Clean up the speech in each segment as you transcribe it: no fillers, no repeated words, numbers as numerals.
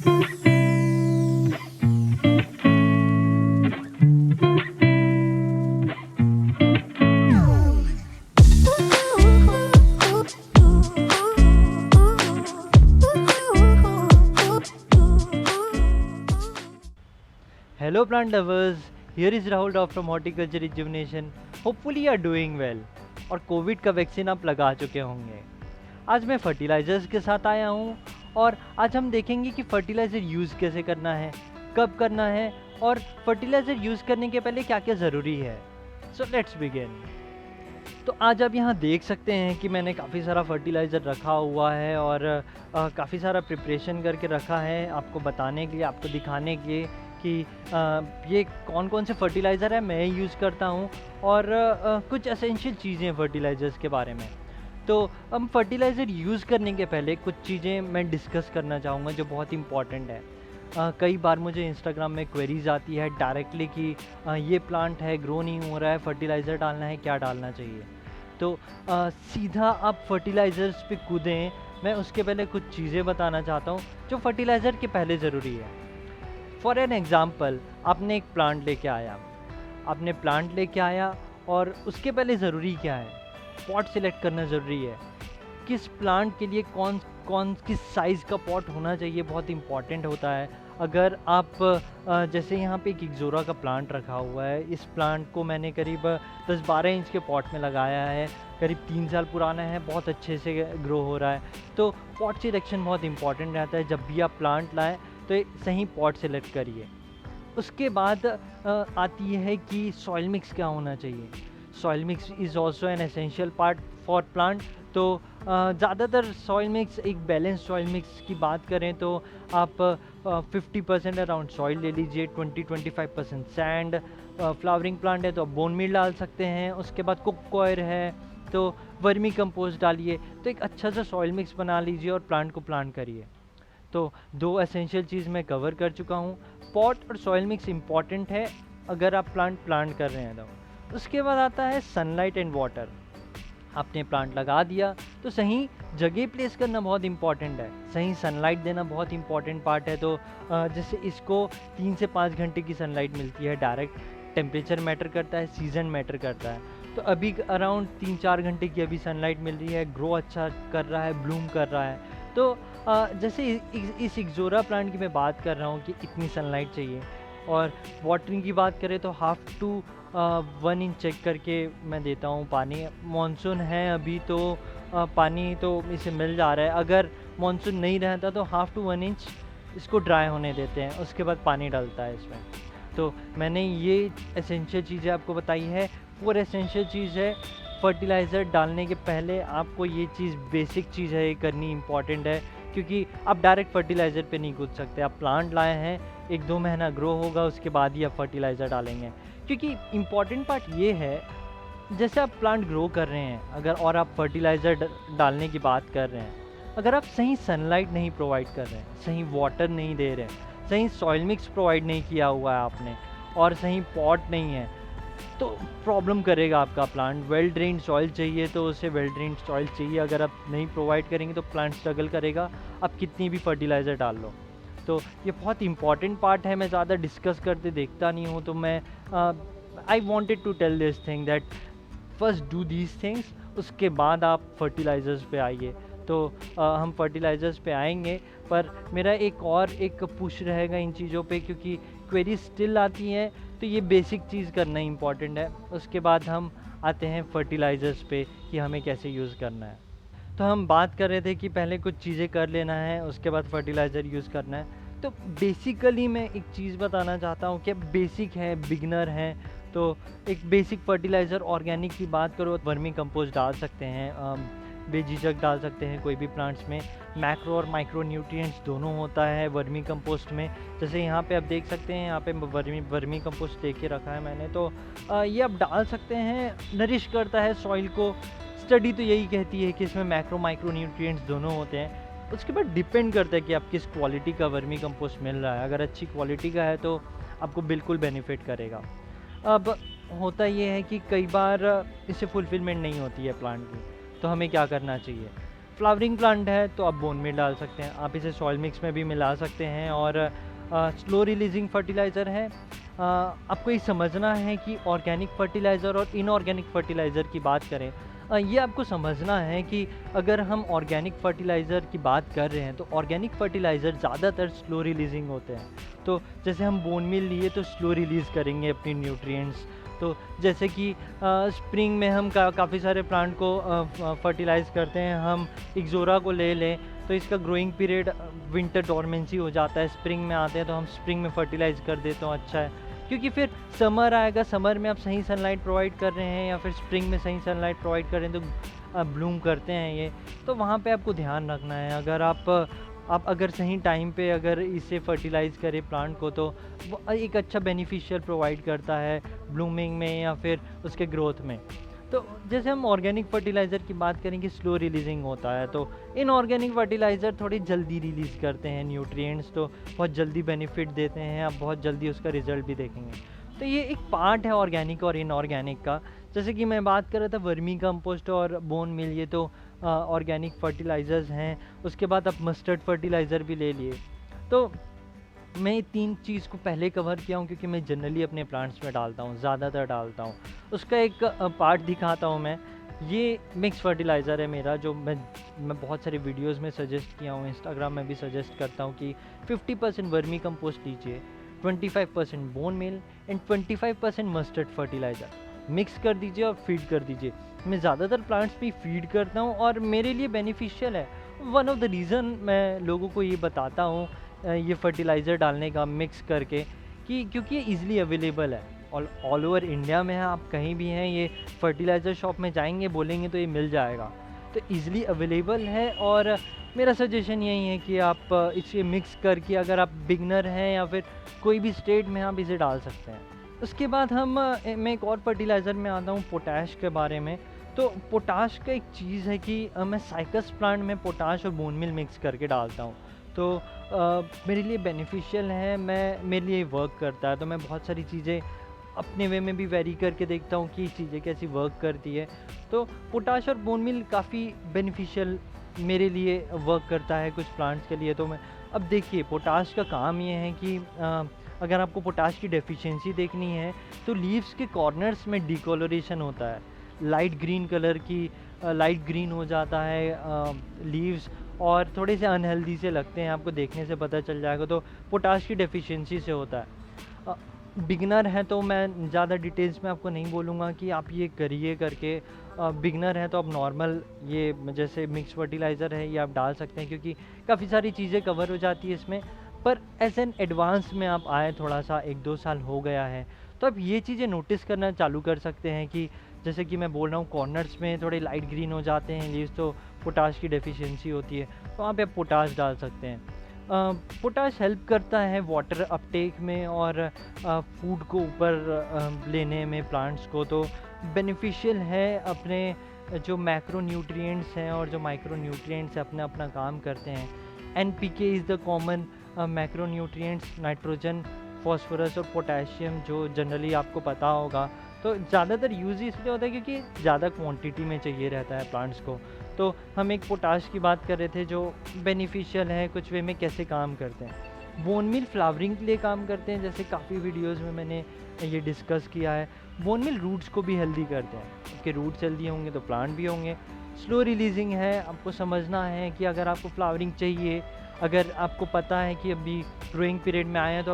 Hello plant lovers, here is Rahul Rao from Horticulture Rejuvenation. Hopefully you are doing well और Covid का vaccine आप लगा चुके होंगे। आज मैं फर्टिलाइज़र्स के साथ आया हूँ और आज हम देखेंगे कि फर्टिलाइज़र यूज़ कैसे करना है, कब करना है और फर्टिलाइज़र यूज़ करने के पहले क्या क्या ज़रूरी है। So let's begin. तो आज आप यहाँ देख सकते हैं कि मैंने काफ़ी सारा फर्टिलाइज़र रखा हुआ है और काफ़ी सारा प्रिपरेशन करके रखा है आपको बताने के लिए, आपको दिखाने के लिए कि ये कौन कौन से फर्टिलाइज़र है मैं यूज़ करता हूँ और कुछ एसेंशियल चीज़ें हैं फर्टिलाइज़र्स के बारे में। तो हम फर्टिलाइज़र यूज़ करने के पहले कुछ चीज़ें मैं डिस्कस करना चाहूँगा जो बहुत इंपॉर्टेंट है। कई बार मुझे इंस्टाग्राम में क्वेरीज आती है डायरेक्टली कि ये प्लांट है ग्रो नहीं हो रहा है, फर्टिलाइज़र डालना है, क्या डालना चाहिए। तो सीधा आप फर्टिलाइज़र्स पे कूदें, मैं उसके पहले कुछ चीज़ें बताना चाहता हूँ जो फर्टिलाइज़र के पहले ज़रूरी है। फॉर एन एग्ज़ाम्पल, आपने एक प्लांट लेके आया और उसके पहले ज़रूरी क्या है, पॉट सिलेक्ट करना ज़रूरी है। किस प्लांट के लिए कौन किस साइज़ का पॉट होना चाहिए बहुत इम्पॉर्टेंट होता है। अगर आप जैसे यहाँ पे एक इक्ज़ोरा का प्लांट रखा हुआ है, इस प्लांट को मैंने करीब 10-12 इंच के पॉट में लगाया है, करीब 3 साल पुराना है, बहुत अच्छे से ग्रो हो रहा है। तो पॉट सिलेक्शन बहुत इंपॉर्टेंट रहता है, जब भी आप प्लांट लाएँ तो एक सही पॉट सिलेक्ट करिए। उसके बाद आती है कि सॉइल मिक्स क्या होना चाहिए। Soil mix is also an essential part for plant. तो ज़्यादातर सॉइल मिक्स, एक बैलेंस सॉइल मिक्स की बात करें तो आप 50% अराउंड सॉइल ले लीजिए, 20-25% सैंड। फ्लावरिंग प्लांट है तो आप बोन मील डाल सकते हैं। उसके बाद कुकोयर है तो वर्मी कंपोस्ट डालिए। तो एक अच्छा सा सॉइल मिक्स बना लीजिए और प्लांट को प्लांट करिए। तो 2 एसेंशियल चीज़ मैं कवर कर चुका हूँ। पॉट और सॉइल मिक्स इम्पॉर्टेंट है अगर आप प्लांट कर रहे हैं तो। उसके बाद आता है सनलाइट एंड वाटर। आपने प्लांट लगा दिया तो सही जगह प्लेस करना बहुत इंपॉर्टेंट है, सही सनलाइट देना बहुत इंपॉर्टेंट पार्ट है। तो जैसे इसको 3 से 5 घंटे की सनलाइट मिलती है डायरेक्ट। टेम्परेचर मैटर करता है, सीज़न मैटर करता है। तो अभी अराउंड 3-4 घंटे की अभी सनलाइट मिल रही है, ग्रो अच्छा कर रहा है, ब्लूम कर रहा है। तो जैसे इस इक्ज़ोरा प्लांट की मैं बात कर रहा हूँ कि इतनी सनलाइट चाहिए। और वाटरिंग की बात करें तो 1/2 to 1 इंच चेक करके मैं देता हूँ पानी। मॉनसून है अभी तो पानी तो इसे मिल जा रहा है। अगर मॉनसून नहीं रहता तो 1/2 to 1 इंच इसको ड्राई होने देते हैं, उसके बाद पानी डलता है इसमें। तो मैंने ये एसेंशियल चीज़ें आपको बताई है। 4 एसेंशियल चीज़ है फर्टिलाइज़र डालने के पहले आपको ये चीज़ बेसिक चीज़ है, ये करनी इम्पॉर्टेंट है, क्योंकि आप डायरेक्ट फर्टिलाइज़र पे नहीं कूद सकते। आप प्लांट लाए हैं, 1-2 महीना ग्रो होगा, उसके बाद ही आप फर्टिलाइज़र डालेंगे। क्योंकि इम्पॉर्टेंट पार्ट ये है, जैसे आप प्लांट ग्रो कर रहे हैं अगर और आप फर्टिलाइज़र डालने की बात कर रहे हैं, अगर आप सही सनलाइट नहीं प्रोवाइड कर रहे हैं, सही वाटर नहीं दे रहे हैं, सही सॉइल मिक्स प्रोवाइड नहीं किया हुआ है आपने और सही पॉट नहीं है, तो प्रॉब्लम करेगा आपका प्लांट। वेल ड्रेन्ड सॉइल चाहिए तो उसे वेल ड्रेन्ड सॉइल चाहिए। अगर आप नहीं प्रोवाइड करेंगे तो प्लांट स्ट्रगल करेगा, आप कितनी भी फर्टिलाइज़र डाल लो। तो ये बहुत इंपॉर्टेंट पार्ट है, मैं ज़्यादा डिस्कस करते देखता नहीं हूँ। तो मैं I wanted to tell this thing that first do these things, उसके बाद आप फर्टिलाइज़र्स पे आइए। तो हम फर्टिलाइज़र्स पे आएंगे, पर मेरा एक पुश रहेगा इन चीज़ों पे, क्योंकि क्वेरीज स्टिल आती हैं। तो ये बेसिक चीज़ करना इम्पॉर्टेंट है। उसके बाद हम आते हैं फर्टिलाइज़र्स पे कि हमें कैसे यूज़ करना है। तो हम बात कर रहे थे कि पहले कुछ चीज़ें कर लेना है, उसके बाद फर्टिलाइज़र यूज़ करना है। तो बेसिकली मैं एक चीज़ बताना चाहता हूँ कि बेसिक है, बिगनर हैं, तो एक बेसिक फर्टिलाइज़र ऑर्गेनिक की बात करो, वर्मी कंपोस्ट डाल सकते हैं, बेझिझक डाल सकते हैं कोई भी प्लांट्स में। मैक्रो और माइक्रो न्यूट्रिएंट्स दोनों होता है वर्मी कंपोस्ट में। जैसे यहाँ पे आप देख सकते हैं, यहाँ पे वर्मी कंपोस्ट दे के रखा है मैंने, तो ये आप डाल सकते हैं, नरिश करता है सॉइल को। स्टडी तो यही कहती है कि इसमें मैक्रो माइक्रो न्यूट्रिएंट्स दोनों होते हैं। उसके बाद डिपेंड करता है कि आप किस क्वालिटी का वर्मी कंपोस्ट मिल रहा है। अगर अच्छी क्वालिटी का है तो आपको बिल्कुल बेनिफिट करेगा। अब होता ये है कि कई बार इससे फुलफिलमेंट नहीं होती है प्लांट की, तो हमें क्या करना चाहिए। फ्लावरिंग प्लांट है तो आप बोन में डाल सकते हैं, आप इसे सॉइल मिक्स में भी मिला सकते हैं। और स्लो रिलीजिंग फर्टिलाइज़र है। आपको ये समझना है कि ऑर्गेनिक फर्टिलाइज़र और इनऑर्गेनिक फर्टिलाइज़र की बात करें, ये आपको समझना है कि अगर हम ऑर्गेनिक फर्टिलाइज़र की बात कर रहे हैं तो ऑर्गेनिक फर्टिलाइज़र ज़्यादातर स्लो रिलीजिंग होते हैं। तो जैसे हम बोन मील लिए तो स्लो रिलीज़ करेंगे अपनी न्यूट्रिएंट्स। तो जैसे कि स्प्रिंग में हम काफ़ी सारे प्लांट को फर्टिलाइज़ करते हैं। हम इक्ज़ोरा को ले लें तो इसका ग्रोइंग पीरियड विंटर डोरमेंसी हो जाता है, स्प्रिंग में आते हैं तो हम स्प्रिंग में फर्टिलाइज़ कर देते हैं, अच्छा है। क्योंकि फिर समर आएगा, समर में आप सही सनलाइट प्रोवाइड कर रहे हैं या फिर स्प्रिंग में सही सनलाइट प्रोवाइड कर रहे हैं तो ब्लूम करते हैं ये। तो वहाँ पे आपको ध्यान रखना है। अगर आप अगर सही टाइम पे अगर इसे फर्टिलाइज़ करें प्लांट को तो वो एक अच्छा बेनिफिशियल प्रोवाइड करता है ब्लूमिंग में या फिर उसके ग्रोथ में। तो जैसे हम ऑर्गेनिक फर्टिलाइज़र की बात करें कि स्लो रिलीजिंग होता है, तो इनऑर्गेनिक फर्टिलाइज़र थोड़ी जल्दी रिलीज़ करते हैं न्यूट्रिएंट्स, तो बहुत जल्दी बेनिफिट देते हैं, आप बहुत जल्दी उसका रिज़ल्ट भी देखेंगे। तो ये एक पार्ट है ऑर्गेनिक और इनऑर्गेनिक का। जैसे कि मैं बात कर रहा था वर्मी कंपोस्ट और बोन मील, ये तो ऑर्गेनिक फर्टिलाइज़र्स हैं। उसके बाद आप मस्टर्ड फर्टिलाइज़र भी ले लिए। तो मैं ये 3 चीज़ को पहले कवर किया हूँ क्योंकि मैं जनरली अपने प्लांट्स में डालता हूँ, ज़्यादातर डालता हूँ। उसका एक पार्ट दिखाता हूँ मैं। ये मिक्स फर्टिलाइज़र है मेरा, जो मैं बहुत सारे वीडियोज़ में सजेस्ट किया हूँ, इंस्टाग्राम में भी सजेस्ट करता हूँ कि 50% वर्मी कंपोस्ट लीजिए, 25% bone meal and 25% mustard fertiliser mix कर दीजिए और फीड कर दीजिए। मैं ज़्यादातर प्लांट्स पे फीड करता हूँ और मेरे लिए बेनिफिशियल है। वन ऑफ द रीज़न मैं लोगों को ये बताता हूँ ये फर्टिलाइज़र डालने का मिक्स करके कि क्योंकि ये ईज़िली अवेलेबल है ऑल ओवर इंडिया में है। आप कहीं भी हैं, ये फर्टिलाइज़र शॉप में जाएंगे बोलेंगे तो ये मिल जाएगा, तो ईज़िली अवेलेबल है। और मेरा सजेशन यही है कि आप इसे मिक्स करके, अगर आप बिगनर हैं या फिर कोई भी स्टेट में, आप इसे डाल सकते हैं। उसके बाद मैं एक और फर्टिलाइज़र में आता हूँ पोटैश के बारे में। तो पोटाश का एक चीज़ है कि मैं साइकस प्लांट में पोटाश और बोन मील मिक्स करके डालता हूँ, तो मेरे लिए बेनिफिशियल है, मेरे लिए वर्क करता है। तो मैं बहुत सारी चीज़ें अपने वे में भी वेरी करके देखता हूँ कि चीज़ें कैसी वर्क करती है। तो पोटाश और बोन मील काफ़ी बेनिफिशियल मेरे लिए वर्क करता है कुछ प्लांट्स के लिए। तो मैं अब देखिए, पोटाश का काम ये है कि अगर आपको पोटाश की डेफिशिएंसी देखनी है तो लीव्स के कॉर्नर्स में डिकोलोरेशन होता है, लाइट ग्रीन कलर की लाइट ग्रीन हो जाता है लीव्स, और थोड़े से अनहेल्दी से लगते हैं, आपको देखने से पता चल जाएगा। तो पोटाश की डेफिशिएंसी से होता है। बिगनर है तो मैं ज़्यादा डिटेल्स में आपको नहीं बोलूँगा कि आप ये करिए करके। बिगनर है तो आप नॉर्मल ये जैसे मिक्स फर्टिलाइज़र है ये आप डाल सकते हैं, क्योंकि काफ़ी सारी चीज़ें कवर हो जाती है इसमें। पर एज एन एडवांस में आप आए, थोड़ा सा 1-2 साल हो गया है, तो आप ये चीज़ें नोटिस करना चालू कर सकते हैं कि जैसे कि मैं बोल रहा हूँ कॉर्नर्स में थोड़े लाइट ग्रीन हो जाते हैं लीव्स, तो पोटाश की डेफिशिएंसी होती है, तो वहाँ पे आप पोटाश डाल सकते हैं। पोटाश हेल्प करता है वाटर अपटेक में और फूड को ऊपर लेने में प्लांट्स को, तो बेनिफिशियल है। अपने जो मैक्रो न्यूट्रिएंट्स हैं और जो माइक्रो न्यूट्रिएंट्स अपना अपना काम करते हैं। NPK is the common macro nutrients, nitrogen, phosphorus और पोटेशियम, जो जनरली आपको पता होगा। तो ज़्यादातर यूज़ इसलिए होता है क्योंकि ज़्यादा क्वांटिटी में चाहिए रहता है प्लांट्स को। तो हम एक पोटाश की बात कर रहे थे जो बेनिफिशियल है कुछ वे में, कैसे काम करते हैं। बोन मील फ्लावरिंग के लिए काम करते हैं, जैसे काफ़ी वीडियोज़ में मैंने ये डिस्कस किया है। बोन मील रूट्स को भी हेल्दी करते हैं, उसके रूट्स हेल्दी होंगे तो प्लांट भी होंगे। स्लो रिलीजिंग है, आपको समझना है कि अगर आपको फ्लावरिंग चाहिए, अगर आपको पता है कि अभी ग्रोइंग पीरियड में आए हैं, तो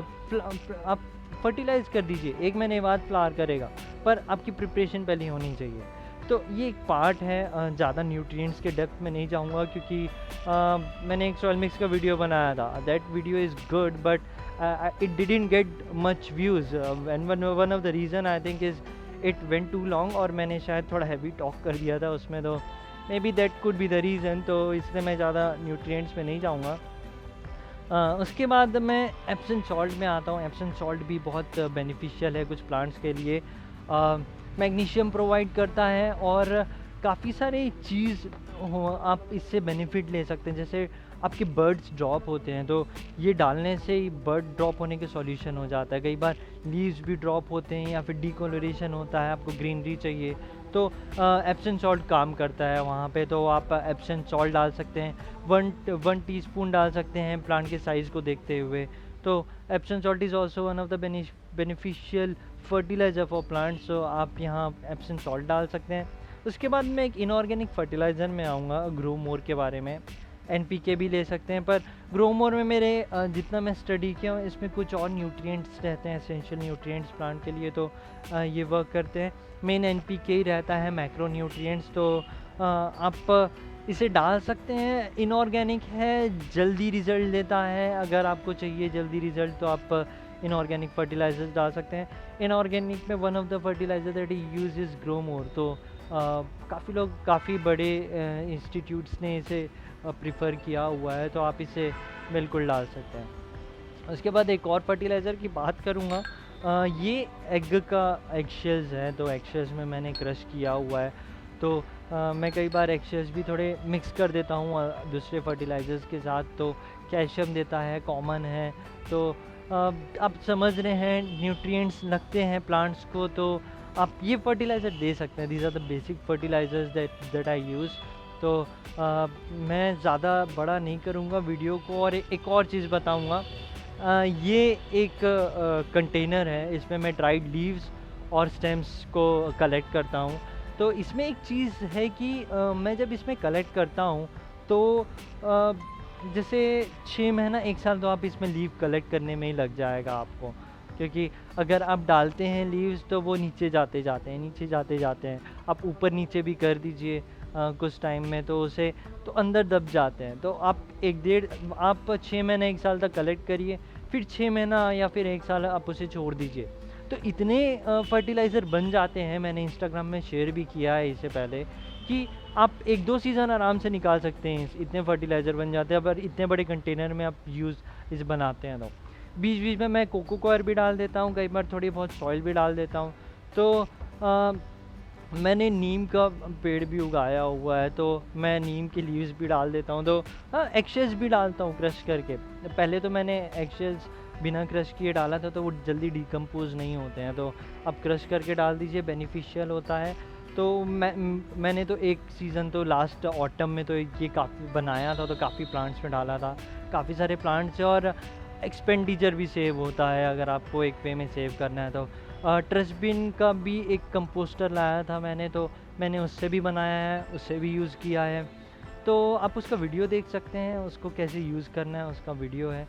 आप फर्टिलाइज़ कर दीजिए, 1 महीने बाद फ्लावर करेगा, पर आपकी प्रिपरेशन पहले होनी चाहिए। तो ये एक पार्ट है। ज़्यादा न्यूट्रिएंट्स के डेप्थ में नहीं जाऊँगा क्योंकि मैंने एक सॉइल मिक्स का वीडियो बनाया था, that video is good but it didn't get much views, and one of the reason I think is it went too long, और मैंने शायद थोड़ा हैवी टॉक कर दिया था उसमें, तो may be that could be the reason, तो इसलिए मैं ज़्यादा न्यूट्रिएंट्स में नहीं जाऊँगा। उसके बाद मैं एप्सम सॉल्ट में आता हूँ। एप्सम सॉल्ट भी बहुत बेनिफिशियल है कुछ प्लांट्स के लिए। मैग्नीशियम प्रोवाइड करता है और काफ़ी सारे चीज़ आप इससे बेनिफिट ले सकते हैं। जैसे आपके बर्ड्स ड्रॉप होते हैं तो ये डालने से ही बर्ड ड्रॉप होने के सॉल्यूशन हो जाता है। कई बार लीव्स भी ड्रॉप होते हैं या फिर डिकोलोरेशन होता है, आपको ग्रीनरी चाहिए, तो एप्सम सॉल्ट काम करता है वहाँ पे, तो आप एप्सम सॉल्ट डाल सकते हैं, 1 टीस्पून डाल सकते हैं प्लांट के साइज़ को देखते हुए। तो Epsom salt is also one of the beneficial fertilizer for plants, so आप यहाँ एप्सम सॉल्ट डाल सकते हैं। उसके बाद मैं एक इनऑर्गेनिक फर्टिलाइज़र में आऊँगा, ग्रो मोर के बारे में। एनपीके भी ले सकते हैं, पर ग्रो मोर में मेरे जितना मैं स्टडी किया हूँ इसमें कुछ और न्यूट्रिएंट्स रहते हैं, एसेंशियल न्यूट्रिएंट्स प्लांट के लिए, तो ये वर्क करते हैं। मेन एनपीके ही रहता है, मैक्रो न्यूट्रिएंट्स, तो आप इसे डाल सकते हैं। इनऑर्गेनिक है, जल्दी रिज़ल्ट देता है, अगर आपको चाहिए जल्दी रिज़ल्ट तो आप इनऑर्गेनिक फर्टिलाइजर्स डाल सकते हैं। इनऑर्गेनिक में one of the fertiliser that he use is grow more, तो काफ़ी लोग, काफ़ी बड़े इंस्टीट्यूट्स ने इसे प्रिफर किया हुआ है, तो आप इसे बिल्कुल डाल सकते हैं। उसके बाद एक और फर्टिलाइज़र की बात करूँगा, ये एग का एगशेल्स है, तो एगशेल्स में मैंने क्रश किया हुआ है, तो मैं कई बार एगशेल्स भी थोड़े मिक्स कर देता हूँ दूसरे फर्टिलाइज़र्स के साथ, तो कैल्शियम देता है, कॉमन है, तो आप समझ रहे हैं न्यूट्रिएंट्स लगते हैं प्लांट्स को, तो आप ये फर्टिलाइज़र दे सकते हैं। These are the basic fertilisers that I use. तो मैं ज़्यादा बड़ा नहीं करूँगा वीडियो को, और एक और चीज़ बताऊँगा। ये एक कंटेनर है, इसमें मैं ड्राइड लीव्स और स्टेम्स को कलेक्ट करता हूँ। तो इसमें एक चीज़ है कि मैं जब इसमें कलेक्ट करता हूँ तो जैसे 6 महीना 1 साल तो आप इसमें लीव कलेक्ट करने में ही लग जाएगा आपको, क्योंकि अगर आप डालते हैं लीव्स तो वो नीचे जाते जाते हैं। आप ऊपर नीचे भी कर दीजिए कुछ टाइम में, तो उसे तो अंदर दब जाते हैं। तो आप 6 महीना 1 साल तक कलेक्ट करिए, फिर 6 महीना या फिर 1 साल आप उसे छोड़ दीजिए, तो इतने फर्टिलाइज़र बन जाते हैं। मैंने इंस्टाग्राम में शेयर भी किया है इससे पहले कि आप 1-2 सीज़न आराम से निकाल सकते हैं, इतने फर्टिलाइज़र बन जाते हैं। अगर इतने बड़े कंटेनर में आप इसे बनाते हैं तो बीच बीच में मैं कोको कॉयर भी डाल देता हूँ, कई बार थोड़ी बहुत सॉइल भी डाल देता हूँ। तो मैंने नीम का पेड़ भी उगाया हुआ है, तो मैं नीम के लीव्स भी डाल देता हूँ। तो एगशेल्स भी डालता हूँ क्रश करके। पहले तो मैंने एगशेल्स बिना क्रश किए डाला था, तो वो जल्दी डिकम्पोज नहीं होते हैं, तो आप क्रश करके डाल दीजिए, बेनिफिशियल होता है। तो मैंने तो एक सीज़न तो लास्ट ऑटम में तो ये काफ़ी बनाया था, तो काफ़ी प्लांट्स में डाला था, काफ़ी सारे प्लांट्स, और एक्सपेंडिचर भी सेव होता है अगर आपको एक वे में सेव करना है तो। ट्रस्टबिन का भी एक कंपोस्टर लाया था मैंने, तो मैंने उससे भी बनाया है, उससे भी यूज़ किया है, तो आप उसका वीडियो देख सकते हैं, उसको कैसे यूज़ करना है उसका वीडियो है।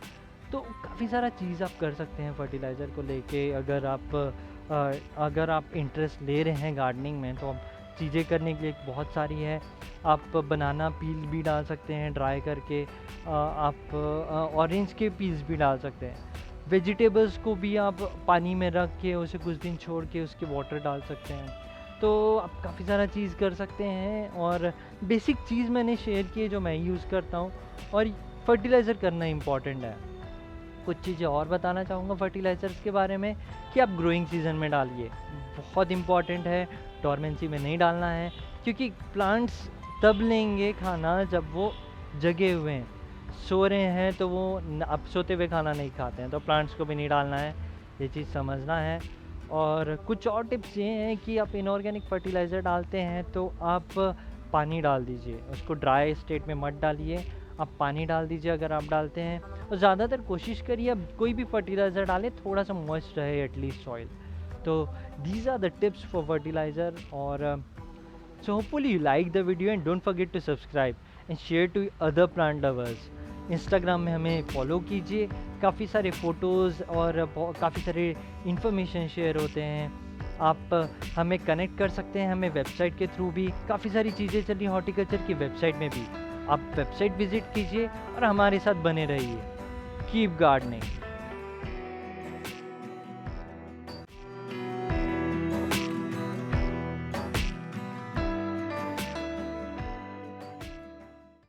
तो काफ़ी सारा चीज़ आप कर सकते हैं फर्टिलाइज़र को लेके। अगर आप इंटरेस्ट ले रहे हैं गार्डनिंग में, तो चीज़ें करने के लिए बहुत सारी है। आप बनाना पील भी डाल सकते हैं ड्राई करके, आप ऑरेंज के पील्स भी डाल सकते हैं। वेजिटेबल्स को भी आप पानी में रख के उसे कुछ दिन छोड़ के उसके वाटर डाल सकते हैं, तो आप काफ़ी सारा चीज़ कर सकते हैं। और बेसिक चीज़ मैंने शेयर की है जो मैं यूज़ करता हूँ, और फर्टिलाइज़र करना इम्पॉर्टेंट है। कुछ चीज़ें और बताना चाहूँगा फर्टिलाइज़र्स के बारे में कि आप ग्रोइंग सीज़न में डालिए, बहुत इम्पॉर्टेंट है। डॉर्मेंसी में नहीं डालना है, क्योंकि प्लांट्स तब लेंगे खाना जब वो जगे हुए हैं। सो रहे हैं तो वो अब सोते हुए खाना नहीं खाते हैं, तो प्लांट्स को भी नहीं डालना है, ये चीज़ समझना है। और कुछ और टिप्स ये हैं कि आप इनऑर्गेनिक फर्टिलाइज़र डालते हैं तो आप पानी डाल दीजिए, उसको ड्राई स्टेट में मत डालिए, आप पानी डाल दीजिए अगर आप डालते हैं। और ज़्यादातर कोशिश करिए अब कोई भी फर्टिलाइज़र डालें थोड़ा सा मॉइस्ट रहे एटलीस्ट सॉइल। तो these are the tips for fertiliser. और so hopefully you like the video and don't forget to subscribe and share to other plant lovers. Instagram में हमें फॉलो कीजिए, काफ़ी सारे फ़ोटोज़ और काफ़ी सारे इन्फॉर्मेशन शेयर होते हैं। आप हमें कनेक्ट कर सकते हैं, हमें वेबसाइट के थ्रू भी काफ़ी सारी चीज़ें चल रही हैं, हॉर्टिकल्चर की वेबसाइट में भी। आप वेबसाइट विज़िट कीजिए और हमारे साथ बने रहिए। Keep gardening.